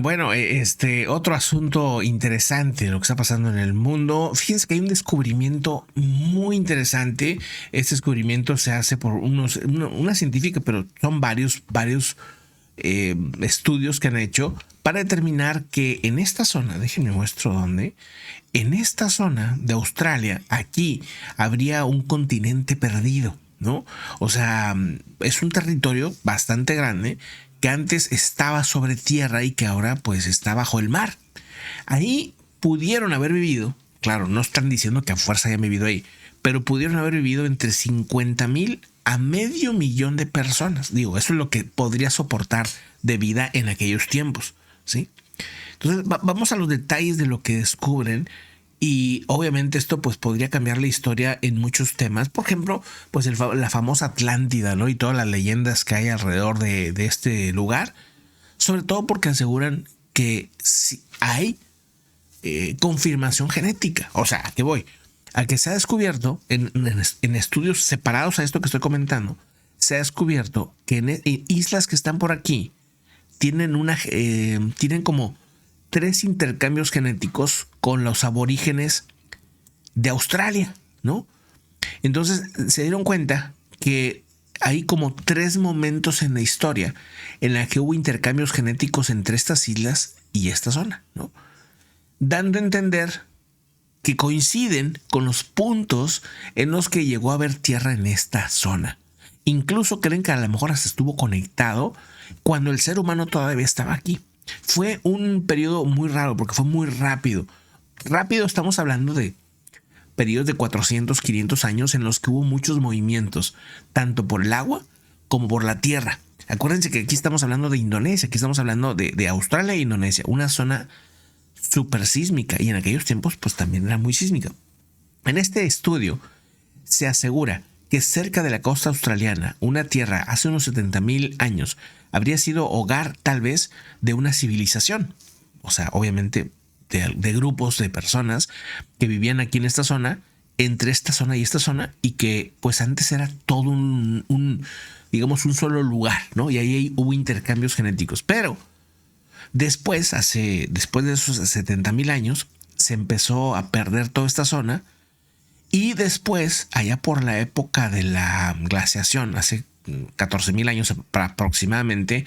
Bueno, otro asunto interesante de lo que está pasando en el mundo. Fíjense que hay un descubrimiento muy interesante. Este descubrimiento se hace por una científica, pero son varios estudios que han hecho para determinar que en esta zona, déjenme muestro dónde, en esta zona de Australia, aquí habría un continente perdido, ¿no? O sea, es un territorio bastante grande que antes estaba sobre tierra y que ahora pues está bajo el mar. Ahí pudieron haber vivido, claro, no están diciendo que a fuerza hayan vivido ahí, pero pudieron haber vivido entre 50,000 a medio millón de personas. Digo, eso es lo que podría soportar de vida en aquellos tiempos, ¿sí? Entonces, vamos a los detalles de lo que descubren. Y obviamente esto pues podría cambiar la historia en muchos temas. Por ejemplo, pues la famosa Atlántida, ¿no? Y todas las leyendas que hay alrededor de este lugar. Sobre todo porque aseguran que si hay confirmación genética. O sea, ¿a qué voy? Al que se ha descubierto en estudios separados a esto que estoy comentando, se ha descubierto que en islas que están por aquí tienen como 3 intercambios genéticos con los aborígenes de Australia, ¿no? Entonces se dieron cuenta que hay como 3 momentos en la historia en la que hubo intercambios genéticos entre estas islas y esta zona, ¿no? Dando a entender que coinciden con los puntos en los que llegó a haber tierra en esta zona. Incluso creen que a lo mejor hasta estuvo conectado cuando el ser humano todavía estaba aquí. Fue un periodo muy raro porque fue muy rápido. Rápido, estamos hablando de periodos de 400, 500 años en los que hubo muchos movimientos, tanto por el agua como por la tierra. Acuérdense que aquí estamos hablando de Indonesia, aquí estamos hablando de Australia e Indonesia, una zona súper sísmica, y en aquellos tiempos pues también era muy sísmica. En este estudio se asegura que cerca de la costa australiana, una tierra hace unos 70,000 años habría sido hogar tal vez de una civilización. O sea, obviamente de grupos de personas que vivían aquí en esta zona, entre esta zona y esta zona, y que pues antes era todo digamos, un solo lugar, ¿no? Y ahí hubo intercambios genéticos. Pero después de esos 70,000 años, se empezó a perder toda esta zona. Y después, allá por la época de la glaciación, hace 14,000 años aproximadamente,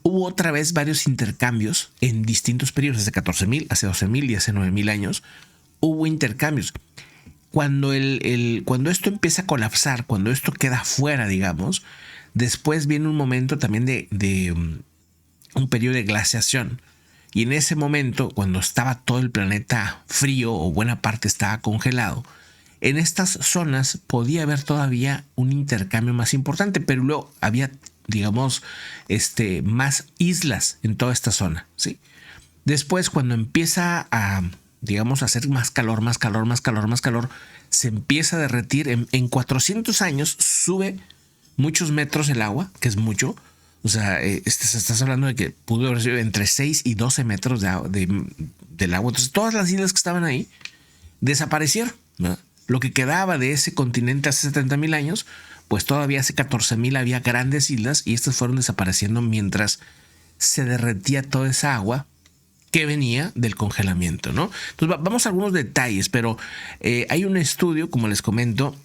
hubo otra vez varios intercambios en distintos periodos, hace 14,000, hace 12,000 y hace 9,000 años. Hubo intercambios. Cuando esto empieza a colapsar, cuando esto queda fuera, digamos, después viene un momento también de un periodo de glaciación. Y en ese momento, cuando estaba todo el planeta frío o buena parte estaba congelado, en estas zonas podía haber todavía un intercambio más importante, pero luego había, digamos, más islas en toda esta zona, ¿sí? Después, cuando empieza a, digamos, a hacer más calor, más calor, más calor, más calor, se empieza a derretir. En 400 años sube muchos metros el agua, que es mucho. O sea, estás hablando de que pudo haber sido entre 6 y 12 metros del agua. Entonces, todas las islas que estaban ahí desaparecieron, ¿no? Lo que quedaba de ese continente hace 70,000 años, pues todavía hace 14,000 había grandes islas, y estas fueron desapareciendo mientras se derretía toda esa agua que venía del congelamiento, ¿no? Entonces vamos a algunos detalles, pero hay un estudio, como les comento,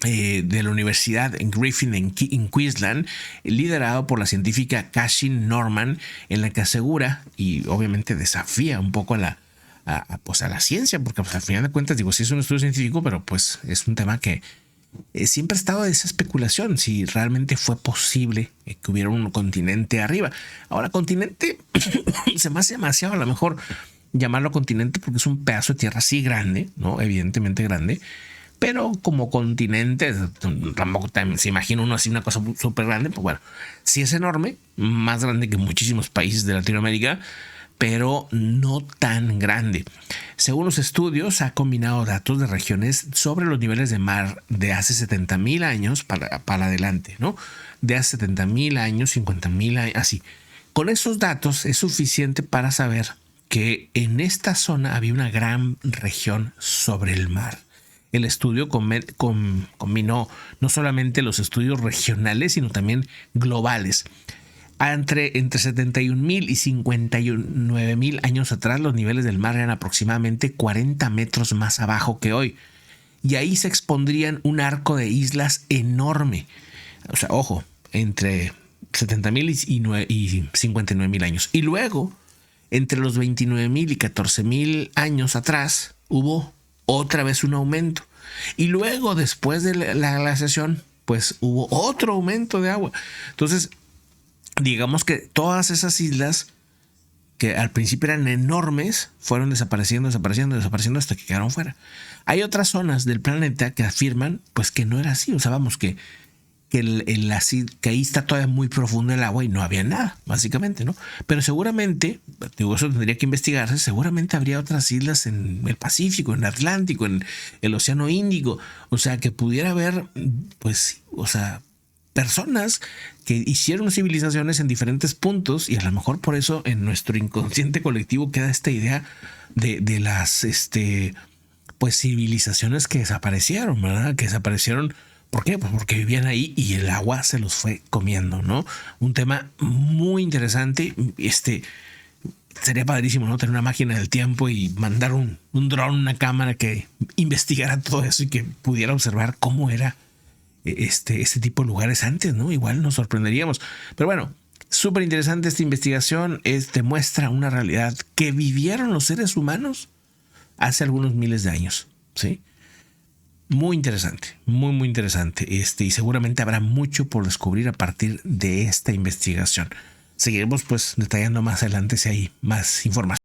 de la Universidad en Griffith en Queensland, liderado por la científica Cashin Norman, en la que asegura y obviamente desafía un poco pues a la ciencia, porque pues, al final de cuentas, digo, sí es un estudio científico, pero pues es un tema que siempre ha estado de esa especulación, si realmente fue posible que hubiera un continente arriba. Ahora, continente se me hace demasiado a lo mejor llamarlo continente, porque es un pedazo de tierra así grande, ¿no? Evidentemente grande, pero como continente, tampoco se imagina uno así una cosa súper grande. Pues bueno, sí es enorme, más grande que muchísimos países de Latinoamérica, pero no tan grande. Según los estudios, ha combinado datos de regiones sobre los niveles de mar de hace 70,000 años para adelante, ¿no? De hace 70,000 años, 50,000 años, así. Con esos datos es suficiente para saber que en esta zona había una gran región sobre el mar. El estudio combinó no solamente los estudios regionales, sino también globales. Entre 71.000 y 59.000 años atrás, los niveles del mar eran aproximadamente 40 metros más abajo que hoy. Y ahí se expondrían un arco de islas enorme. O sea, ojo, entre 70.000 y 59.000 años. Y luego, entre los 29.000 y 14.000 años atrás, hubo otra vez un aumento. Y luego, después de la glaciación, pues hubo otro aumento de agua. Entonces, digamos que todas esas islas que al principio eran enormes, fueron desapareciendo hasta que quedaron fuera. Hay otras zonas del planeta que afirman pues que no era así. O sea, vamos, que ahí está todavía muy profundo el agua y no había nada, básicamente, ¿no? Pero seguramente, digo, eso tendría que investigarse, seguramente habría otras islas en el Pacífico, en el Atlántico, en el Océano Índico. O sea, que pudiera haber, pues, o sea, personas que hicieron civilizaciones en diferentes puntos, y a lo mejor por eso en nuestro inconsciente colectivo queda esta idea de las pues civilizaciones que desaparecieron, ¿verdad? Que desaparecieron. ¿Por qué? Pues porque vivían ahí y el agua se los fue comiendo, ¿no? Un tema muy interesante. Sería padrísimo, ¿no? Tener una máquina del tiempo y mandar un dron, una cámara que investigara todo eso y que pudiera observar cómo era este tipo de lugares antes, ¿no? Igual nos sorprenderíamos. Pero bueno, súper interesante esta investigación. Demuestra una realidad que vivieron los seres humanos hace algunos miles de años, ¿sí? Muy interesante, muy, muy interesante. Y seguramente habrá mucho por descubrir a partir de esta investigación. Seguiremos pues detallando más adelante si hay más información.